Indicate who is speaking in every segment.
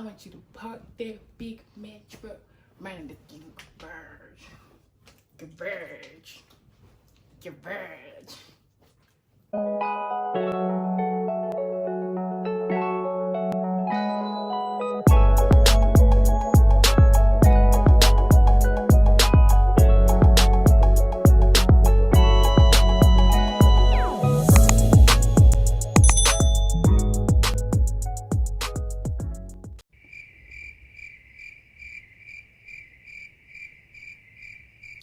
Speaker 1: want you to park that big metro right in the garage. Garage. Garage.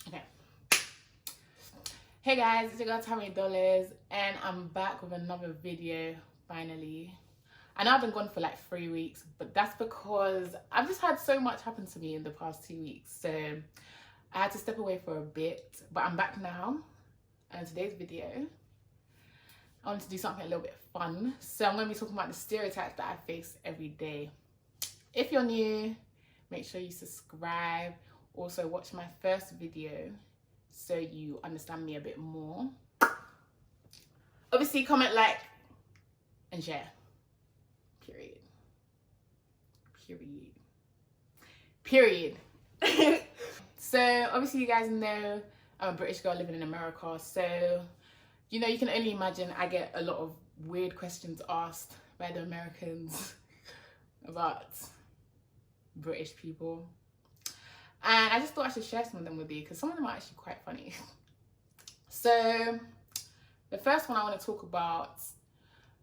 Speaker 1: Okay. Hey guys, it's your girl $20 and I'm back with another video finally. I know I've been gone for like 3 weeks, but that's because I've just had so much happen to me in the past 2 weeks. So I had to step away for a bit, but I'm back now. And today's video, I wanted to do something a little bit fun. So I'm going to be talking about the stereotypes that I face every day. If you're new, make sure you subscribe. Also watch my first video so you understand me a bit more. Obviously comment, like, and share. Period. So obviously you guys know I'm a British girl living in America, so you know, you can only imagine I get a lot of weird questions asked by the Americans about British people. And I just thought I should share some of them with you because some of them are actually quite funny. So the first one I want to talk about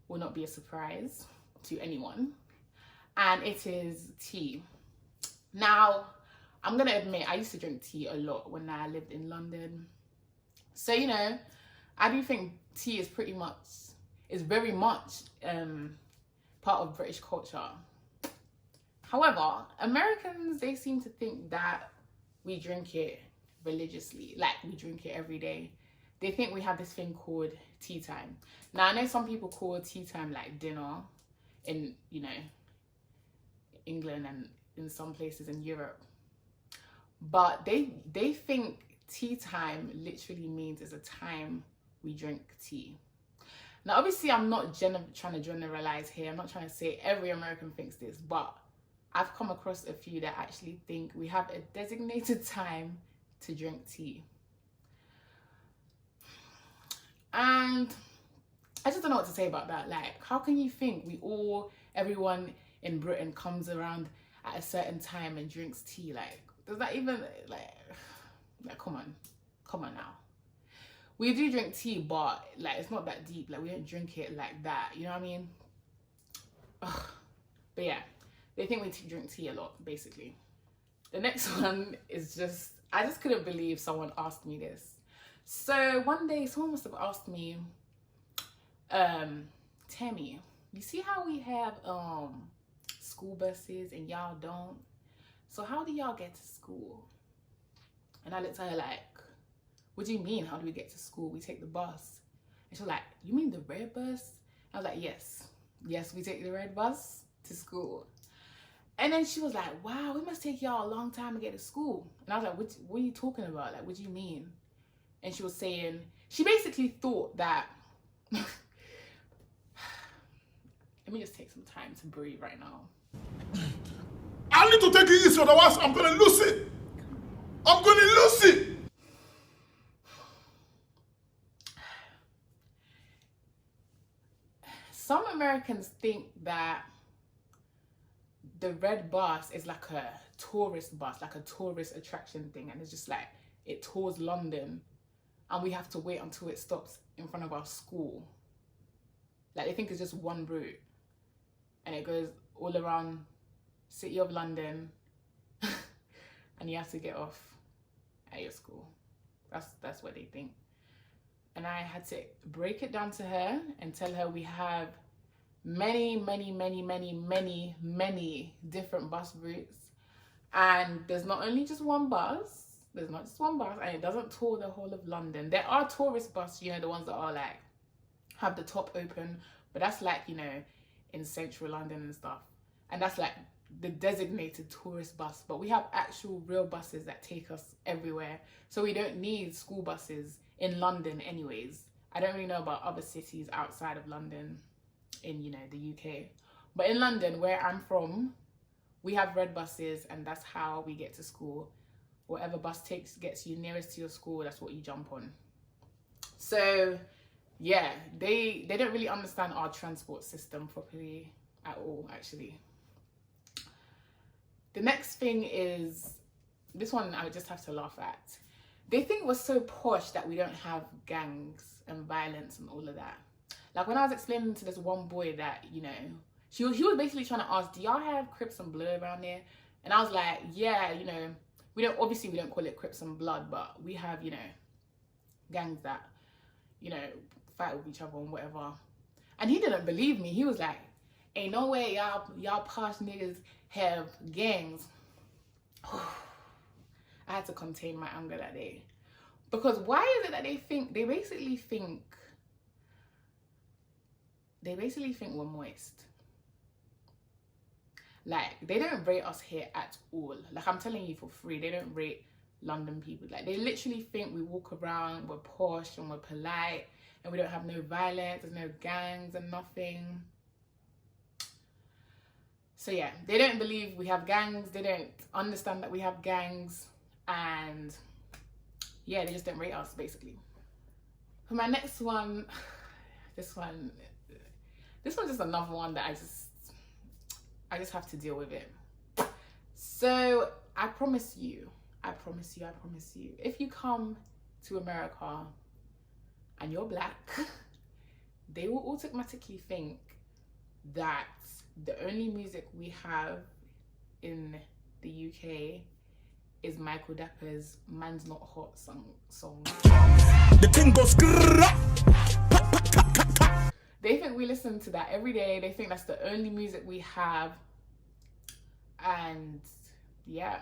Speaker 1: will not be a surprise to anyone, and it is tea. Now, I'm going to admit I used to drink tea a lot when I lived in London. So, you know, I do think tea is very much part of British culture. However, Americans, they seem to think that we drink it religiously, like we drink it every day. They think we have this thing called tea time. Now, I know some people call tea time like dinner in, you know, England and in some places in Europe. But they think tea time literally means it's a time we drink tea. Now, obviously, I'm not trying to generalize here. I'm not trying to say every American thinks this, but I've come across a few that actually think we have a designated time to drink tea. And I just don't know what to say about that. Like, how can you think everyone in Britain comes around at a certain time and drinks tea? Like, does that even, like come on now. We do drink tea, but like, it's not that deep. Like, we don't drink it like that. You know what I mean? Ugh. But yeah. They think we drink tea a lot, basically. The next one is just, I just couldn't believe someone asked me this. So one day, someone must have asked me, Tammy, you see how we have school buses and y'all don't? So how do y'all get to school? And I looked at her like, what do you mean, how do we get to school? We take the bus. And she was like, you mean the red bus? I was like, yes, we take the red bus to school. And then she was like, wow, it must take y'all a long time to get to school. And I was like, what are you talking about? Like, what do you mean? And she was saying, she basically thought that, let me just take some time to breathe right now.
Speaker 2: I need to take it easy, otherwise I'm going to lose it. I'm going to lose it.
Speaker 1: Some Americans think that the red bus is like a tourist bus, like a tourist attraction thing, and it's just like, it tours London and we have to wait until it stops in front of our school. Like, they think it's just one route and it goes all around City of London and you have to get off at your school. That's what they think. And I had to break it down to her and tell her we have many different bus routes, and there's not just one bus, and it doesn't tour the whole of London. There are tourist buses, you know, the ones that are like have the top open, but that's like, you know, in central London and stuff, and that's like the designated tourist bus. But we have actual real buses that take us everywhere, so we don't need school buses in London anyways. I don't really know about other cities outside of London in, you know, the UK, but in London, where I'm from, we have red buses, and that's how we get to school. Whatever bus gets you nearest to your school, that's what you jump on. So yeah, they don't really understand our transport system properly at all, actually. The next thing is, this one I would just have to laugh at. They think we're so posh that we don't have gangs and violence and all of that. Like when I was explaining to this one boy that, you know, he was basically trying to ask, do y'all have Crips and Blood around there? And I was like, yeah, you know, we don't call it Crips and Blood, but we have, you know, gangs that, you know, fight with each other and whatever. And he didn't believe me. He was like, ain't no way y'all posh niggas have gangs. I had to contain my anger that day. Because why is it that they basically think we're moist? Like, they don't rate us here at all. Like, I'm telling you for free, they don't rate London people. Like, they literally think we walk around, we're posh and we're polite, and we don't have no violence, there's no gangs and nothing. So yeah, they don't believe we have gangs, they don't understand that we have gangs, and yeah, they just don't rate us, basically. For my next one, this one's just another one that I just have to deal with it. So I promise you, if you come to America and you're black, they will automatically think that the only music we have in the UK is Michael Dapper's Man's Not Hot song. The thing goes. They think we listen to that every day. They think that's the only music we have. And yeah,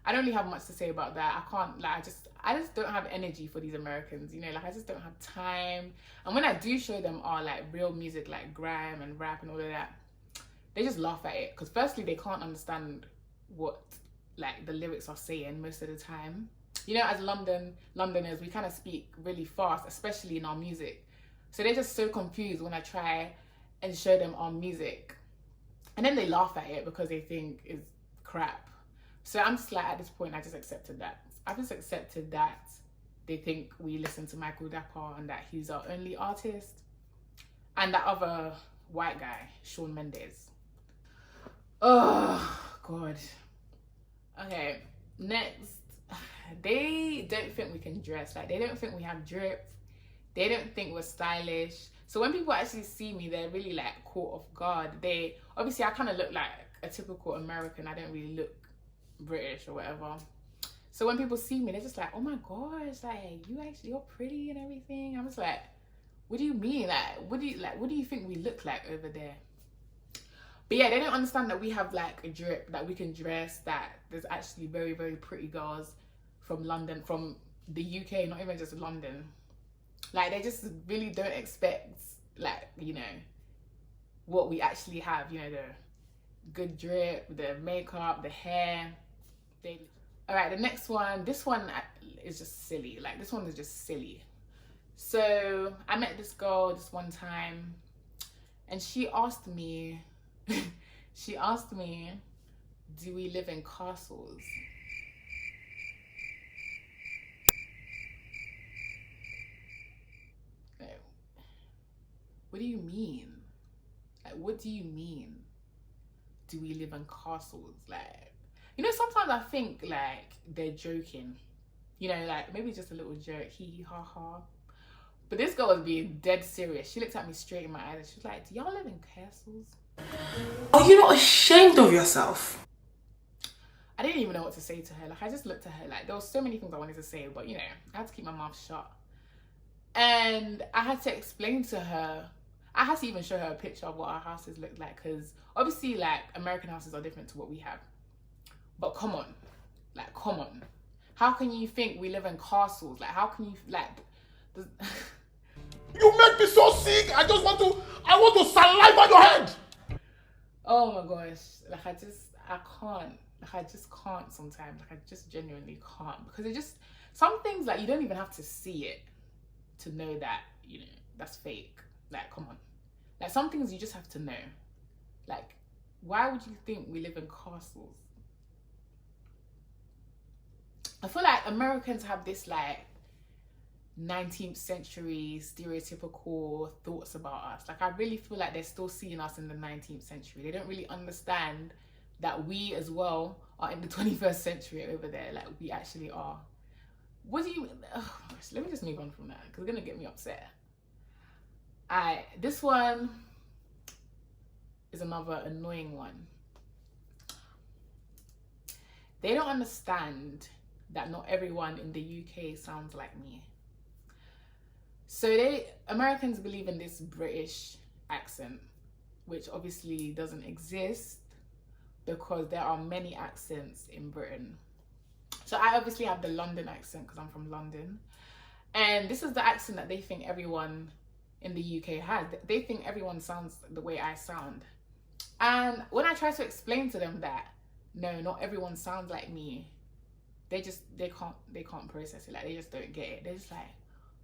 Speaker 1: I don't really have much to say about that. I can't, like, I just don't have energy for these Americans, you know, like I just don't have time. And when I do show them our like real music, like grime and rap and all of that, they just laugh at it. Because firstly, they can't understand what like the lyrics are saying most of the time. You know, as Londoners, we kind of speak really fast, especially in our music. So they're just so confused when I try and show them our music. And then they laugh at it because they think it's crap. So I'm just like, at this point, I just accepted that. I just accepted that they think we listen to Michael Dapper and that he's our only artist. And that other white guy, Shawn Mendes. Oh, God. Okay, next. They don't think we can dress. Like, they don't think we have drip. They don't think we're stylish. So when people actually see me, they're really like caught off guard. Obviously I kind of look like a typical American. I don't really look British or whatever. So when people see me, they're just like, oh my gosh, like you're pretty and everything. I'm just like, what do you mean? Like, what do you think we look like over there? But yeah, they don't understand that we have like a drip, that we can dress, that there's actually very, very pretty girls from London, from the UK, not even just London. Like, they just really don't expect, like, you know, what we actually have, you know, the good drip, the makeup, the hair. All right, the next one, this one is just silly. Like, this one is just silly. So I met this girl this one time, and she asked me, do we live in castles? What do you mean? Like, what do you mean? Do we live in castles? Like, you know, sometimes I think like they're joking. You know, like maybe just a little joke, hee hee ha ha. But this girl was being dead serious. She looked at me straight in my eyes and she was like, do y'all live in castles?
Speaker 3: Are you not ashamed of yourself?
Speaker 1: I didn't even know what to say to her. Like, I just looked at her, like, there were so many things I wanted to say, but you know, I had to keep my mouth shut. And I had to explain to her, I had to even show her a picture of what our houses look like, because obviously, like, American houses are different to what we have. But come on, like, come on. How can you think we live in castles? Like, how can you, like...
Speaker 2: You make me so sick. I want to saliva your head.
Speaker 1: Oh my gosh. Like, I can't. Like, I just can't sometimes. Like, I just genuinely can't. Because it just, some things, like, you don't even have to see it to know that, you know, that's fake. Like, come on. Like, some things you just have to know. Like, Why would you think we live in castles? I feel like Americans have this like 19th century stereotypical thoughts about us. Like I really feel like they're still seeing us in the 19th century. They don't really understand that we as well are in the 21st century over there. Like we actually are. What do you, oh gosh, let me just move on from that because it's gonna get me upset. Alright, this one is another annoying one. They don't understand that not everyone in the UK sounds like me. So Americans believe in this British accent, which obviously doesn't exist because there are many accents in Britain. So I obviously have the London accent because I'm from London. And this is the accent that they think everyone in the UK has. They think everyone sounds the way I sound. And when I try to explain to them that, no, not everyone sounds like me, they can't process it. Like they just don't get it. They're just like,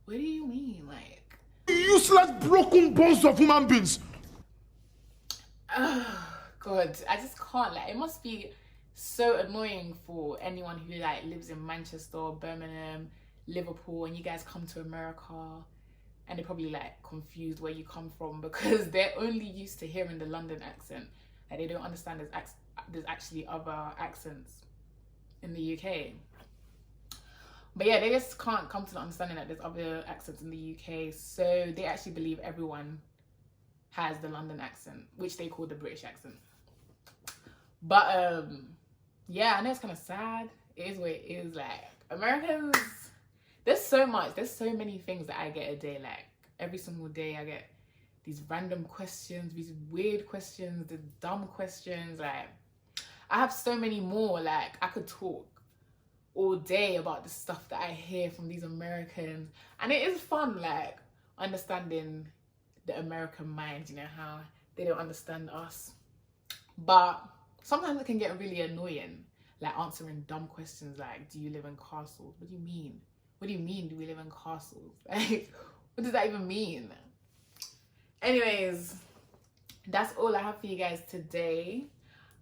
Speaker 1: what do you mean? Like,
Speaker 2: Useless broken bones of human beings.
Speaker 1: Oh God, I just can't. Like, it must be so annoying for anyone who like lives in Manchester, Birmingham, Liverpool, and you guys come to America and they're probably like confused where you come from because they're only used to hearing the London accent. Like they don't understand there's actually other accents in the UK. But yeah, they just can't come to the understanding that there's other accents in the UK. So they actually believe everyone has the London accent, which they call the British accent. But yeah, I know it's kind of sad. It is what it is. Like Americans, there's so many things that I get a day. Like every single day I get these random questions, these weird questions, the dumb questions. Like I have so many more. Like I could talk all day about the stuff that I hear from these Americans, and it is fun like understanding the American mind, you know, how they don't understand us. But sometimes it can get really annoying, like answering dumb questions like, do you live in castles? What do you mean? What do you mean, do we live in castles? Like, what does that even mean? Anyways, that's all I have for you guys today.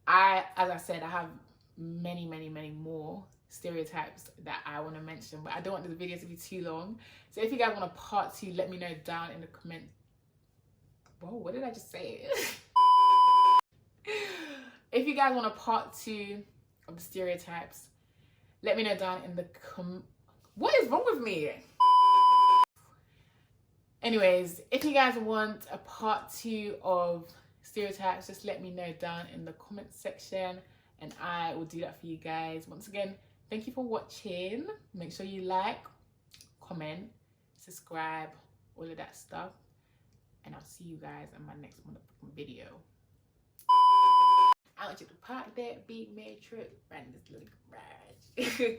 Speaker 1: As I said, I have many more stereotypes that I want to mention, but I don't want this video to be too long. So if you guys want a part 2, let me know down in the comments. Whoa, what did I just say? If you guys want a part 2 of the stereotypes, let me know down in the what is wrong with me? Anyways, if you guys want a part 2 of stereotypes, just let me know down in the comment section and I will do that for you guys. Once again, thank you for watching. Make sure you like, comment, subscribe, all of that stuff. And I'll see you guys in my next motherfucking video. I want you to park that big man truck right in this little garage.